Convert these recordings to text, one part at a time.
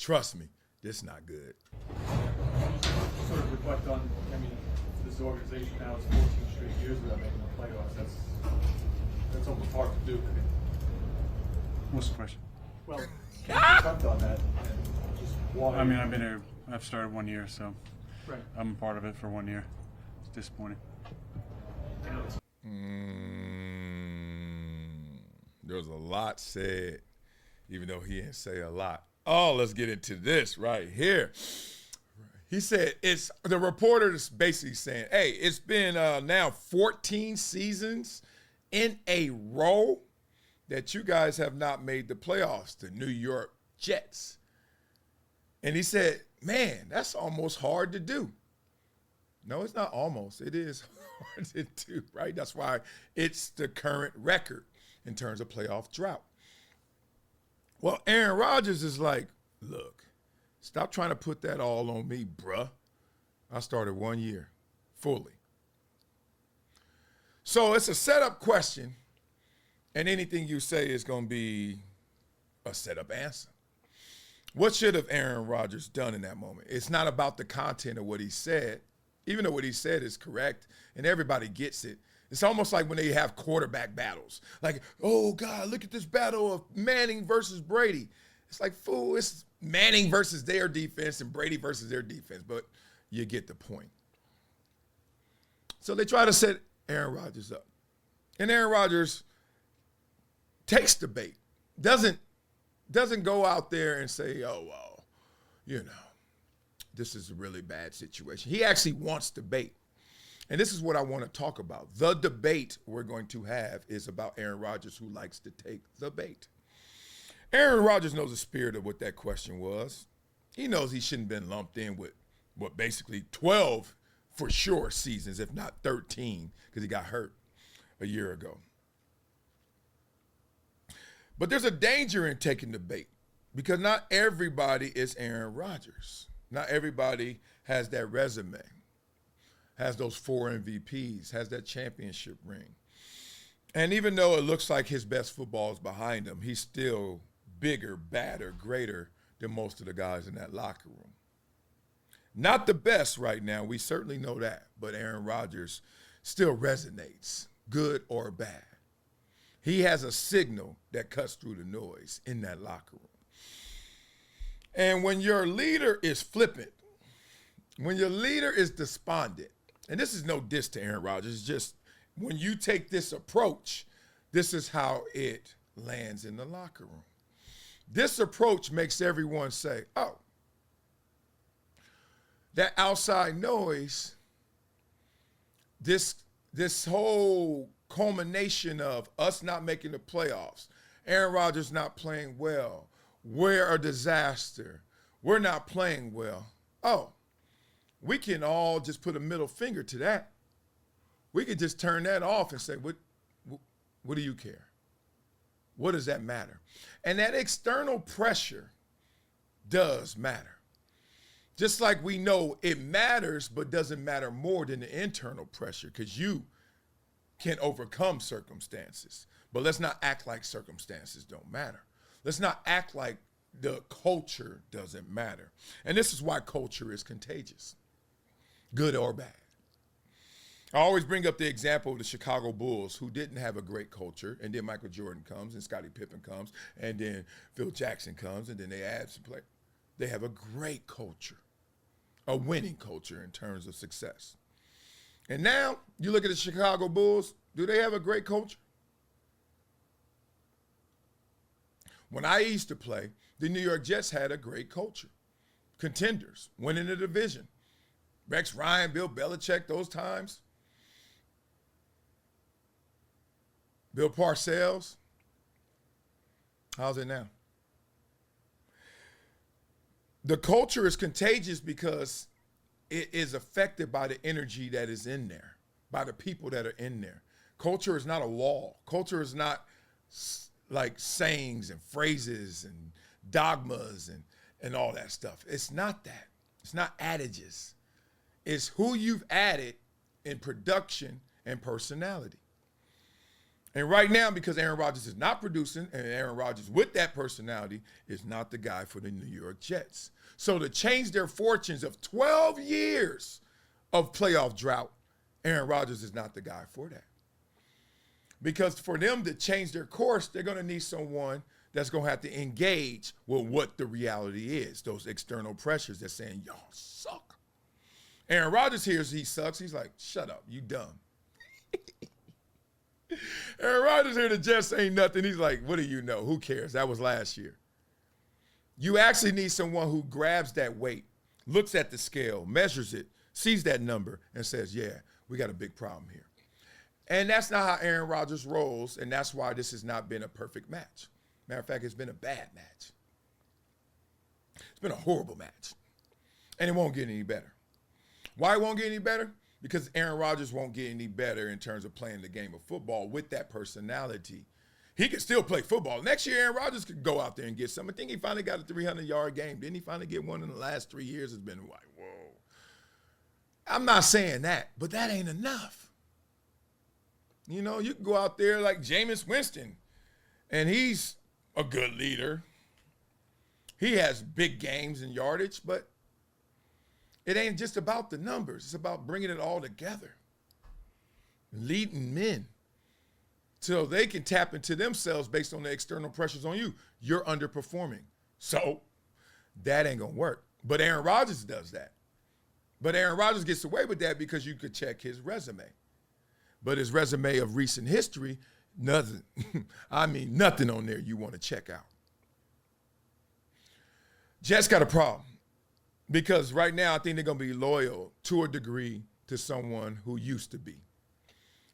trust me, this is not good. Sort of reflect on, this organization now is 14 straight years without making the playoffs. That's almost hard to do. What's the question? Well, can you reflect on that? And just why? I've been here, I've started 1 year, so right. I'm a part of it for 1 year. It's disappointing. There was a lot said, even though he didn't say a lot. Oh, let's get into this right here. He said, the reporter is basically saying, hey, it's been now 14 seasons in a row that you guys have not made the playoffs, the New York Jets. And he said, man, that's almost hard to do. No, it's not almost. It is hard to do, right? That's why it's the current record in terms of playoff drought. Well, Aaron Rodgers is like, look, stop trying to put that all on me, bruh. I started 1 year fully. So it's a setup question, and anything you say is going to be a setup answer. What should have Aaron Rodgers done in that moment? It's not about the content of what he said, even though what he said is correct and everybody gets it. It's almost like when they have quarterback battles. Like, oh, God, look at this battle of Manning versus Brady. It's like, fool, it's Manning versus their defense and Brady versus their defense. But you get the point. So they try to set Aaron Rodgers up. And Aaron Rodgers takes the bait. Doesn't go out there and say, oh, well, this is a really bad situation. He actually wants debate. And this is what I want to talk about. The debate we're going to have is about Aaron Rodgers, who likes to take the bait. Aaron Rodgers knows the spirit of what that question was. He knows he shouldn't have been lumped in with basically 12 for sure seasons, if not 13, because he got hurt a year ago. But there's a danger in taking the bait because not everybody is Aaron Rodgers. Not everybody has that resume, has those 4 MVPs, has that championship ring. And even though it looks like his best football is behind him, he's still bigger, badder, greater than most of the guys in that locker room. Not the best right now, we certainly know that, but Aaron Rodgers still resonates, good or bad. He has a signal that cuts through the noise in that locker room. And when your leader is flippant, when your leader is despondent, and this is no diss to Aaron Rodgers, it's just when you take this approach, this is how it lands in the locker room. This approach makes everyone say, oh, that outside noise, this whole culmination of us not making the playoffs, Aaron Rodgers not playing well, we're a disaster, we're not playing well. Oh, we can all just put a middle finger to that. We could just turn that off and say, what do you care? What does that matter? And that external pressure does matter. Just like we know it matters, but doesn't matter more than the internal pressure, because you can overcome circumstances. But let's not act like circumstances don't matter. Let's not act like the culture doesn't matter. And this is why culture is contagious, good or bad. I always bring up the example of the Chicago Bulls, who didn't have a great culture, and then Michael Jordan comes, and Scottie Pippen comes, and then Phil Jackson comes, and then they add some play. They have a great culture, a winning culture in terms of success. And now you look at the Chicago Bulls, do they have a great culture? When I used to play, the New York Jets had a great culture. Contenders, winning the division. Rex Ryan, Bill Belichick, those times. Bill Parcells. How's it now? The culture is contagious because it is affected by the energy that is in there, by the people that are in there. Culture is not a wall. Culture is not like sayings and phrases and dogmas and all that stuff. It's not that. It's not adages. It's who you've added in production and personality. And right now, because Aaron Rodgers is not producing, and Aaron Rodgers with that personality is not the guy for the New York Jets. So to change their fortunes of 12 years of playoff drought, Aaron Rodgers is not the guy for that. Because for them to change their course, they're going to need someone that's going to have to engage with what the reality is, those external pressures that's saying, y'all suck. Aaron Rodgers hears he sucks. He's like, shut up, you dumb. Aaron Rodgers here, the Jets ain't nothing. He's like, what do you know? Who cares? That was last year. You actually need someone who grabs that weight, looks at the scale, measures it, sees that number, and says, yeah, we got a big problem here. And that's not how Aaron Rodgers rolls, and that's why this has not been a perfect match. Matter of fact, it's been a bad match. It's been a horrible match. And it won't get any better. Why it won't get any better? Because Aaron Rodgers won't get any better in terms of playing the game of football with that personality. He can still play football. Next year, Aaron Rodgers could go out there and get some. I think he finally got a 300-yard game. Didn't he finally get one in the last 3 years? It's been like, whoa. I'm not saying that, but that ain't enough. You know, you can go out there like Jameis Winston, and he's a good leader. He has big games and yardage, but it ain't just about the numbers. It's about bringing it all together, leading men so they can tap into themselves based on the external pressures on you. You're underperforming. So that ain't going to work. But Aaron Rodgers does that. But Aaron Rodgers gets away with that because you could check his resume. But his resume of recent history, nothing. I mean, nothing on there you want to check out. Jets got a problem. Because right now, I think they're going to be loyal to a degree to someone who used to be.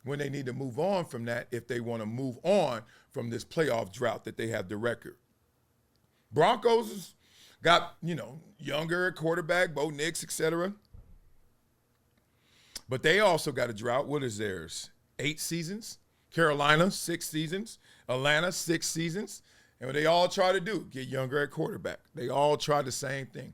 When they need to move on from that, if they want to move on from this playoff drought that they have the record. Broncos got, younger quarterback, Bo Nix, etc. But they also got a drought. What is theirs? 8 seasons. Carolina, 6 seasons. Atlanta, 6 seasons. And what they all try to do, get younger at quarterback. They all try the same thing.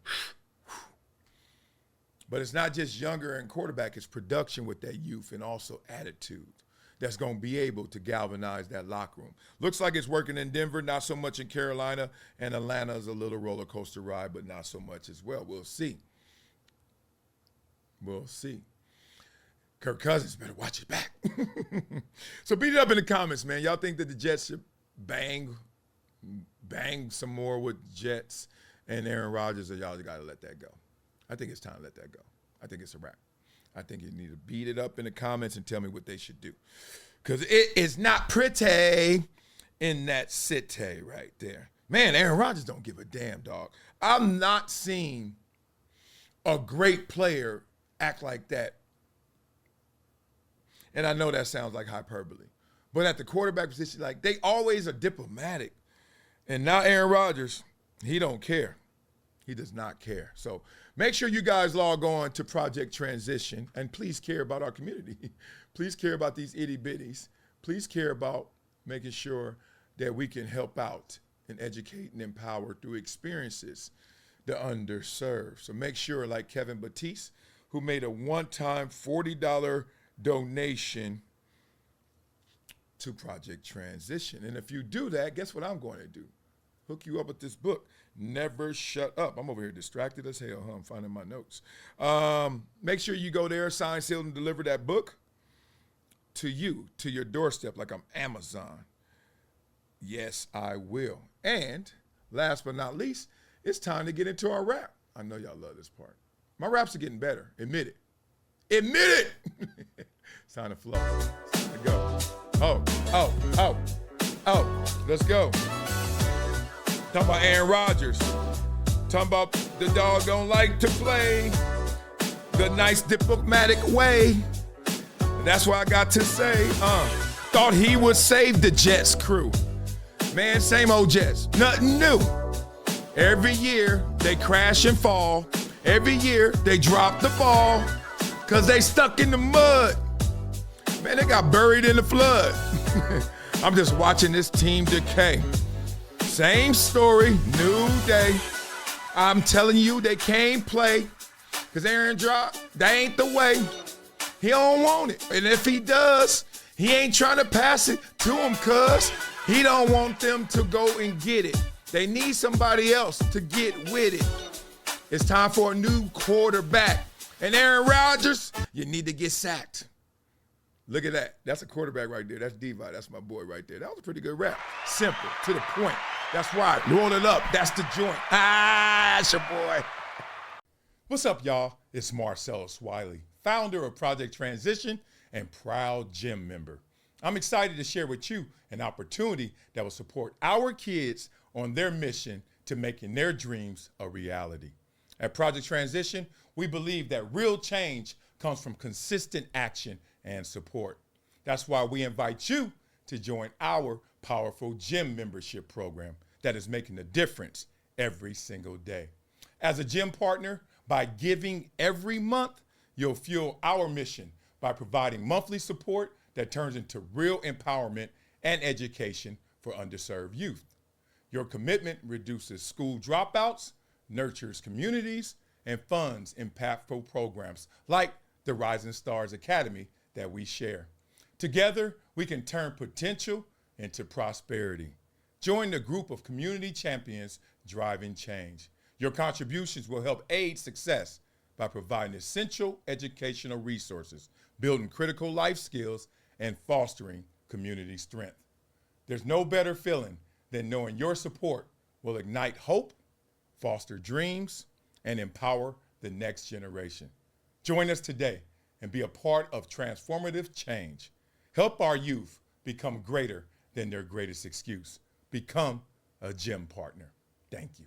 But it's not just younger and quarterback, it's production with that youth and also attitude that's going to be able to galvanize that locker room. Looks like it's working in Denver, not so much in Carolina, and Atlanta is a little roller coaster ride, but not so much as well. We'll see. We'll see. Kirk Cousins better watch his back. So beat it up in the comments, man. Y'all think that the Jets should bang some more with Jets and Aaron Rodgers, or y'all got to let that go? I think it's time to let that go. I think it's a wrap. I think you need to beat it up in the comments and tell me what they should do. Because it is not pretty in that city right there. Man, Aaron Rodgers don't give a damn, dog. I'm not seeing a great player act like that. And I know that sounds like hyperbole. But at the quarterback position, like, they always are diplomatic. And now Aaron Rodgers, he don't care. He does not care. So make sure you guys log on to Project Transition, and please care about our community. Please care about these itty-bitties. Please care about making sure that we can help out and educate and empower through experiences the underserved. So make sure, like Kevin Batiste, who made a one-time $40 donation to Project Transition. And if you do that, guess what I'm going to do? Hook you up with this book, Never Shut Up. I'm over here distracted as hell, I'm finding my notes. Make sure you go there, sign, seal, and deliver that book to you, to your doorstep, like I'm Amazon. Yes, I will. And last but not least, it's time to get into our rap. I know y'all love this part. My raps are getting better. Admit it. Admit it! It's time to flow. Let's go. Let's go. Talking about Aaron Rodgers. Talking about the dog don't like to play the nice diplomatic way. That's what I got to say. Thought he would save the Jets crew. Man, same old Jets. Nothing new. Every year they crash and fall. Every year they drop the ball because they stuck in the mud. Man, they got buried in the flood. I'm just watching this team decay. Same story, new day. I'm telling you, they can't play because Aaron dropped. That ain't the way. He don't want it. And if he does, He ain't trying to pass it to him, cuz he don't want them to go and get it. They need somebody else to get with it. It's time for a new quarterback. And Aaron Rodgers, you need to get sacked. Look at that. That's a quarterback right there. That's Diva. That's my boy right there. That was a pretty good rap. Simple, to the point. That's right. Roll it up. That's the joint. That's your boy. What's up, y'all? It's Marcellus Wiley, founder of Project Transition and proud gym member. I'm excited to share with you an opportunity that will support our kids on their mission to making their dreams a reality. At Project Transition, we believe that real change comes from consistent action and support. That's why we invite you to join our powerful gym membership program that is making a difference every single day. As a gym partner, by giving every month, you'll fuel our mission by providing monthly support that turns into real empowerment and education for underserved youth. Your commitment reduces school dropouts, nurtures communities, and funds impactful programs like the Rising Stars Academy that we share. Together, we can turn potential into prosperity. Join the group of community champions driving change. Your contributions will help aid success by providing essential educational resources, building critical life skills, and fostering community strength. There's no better feeling than knowing your support will ignite hope, foster dreams, and empower the next generation. Join us today and be a part of transformative change. Help our youth become greater than their greatest excuse. Become a gym partner. Thank you.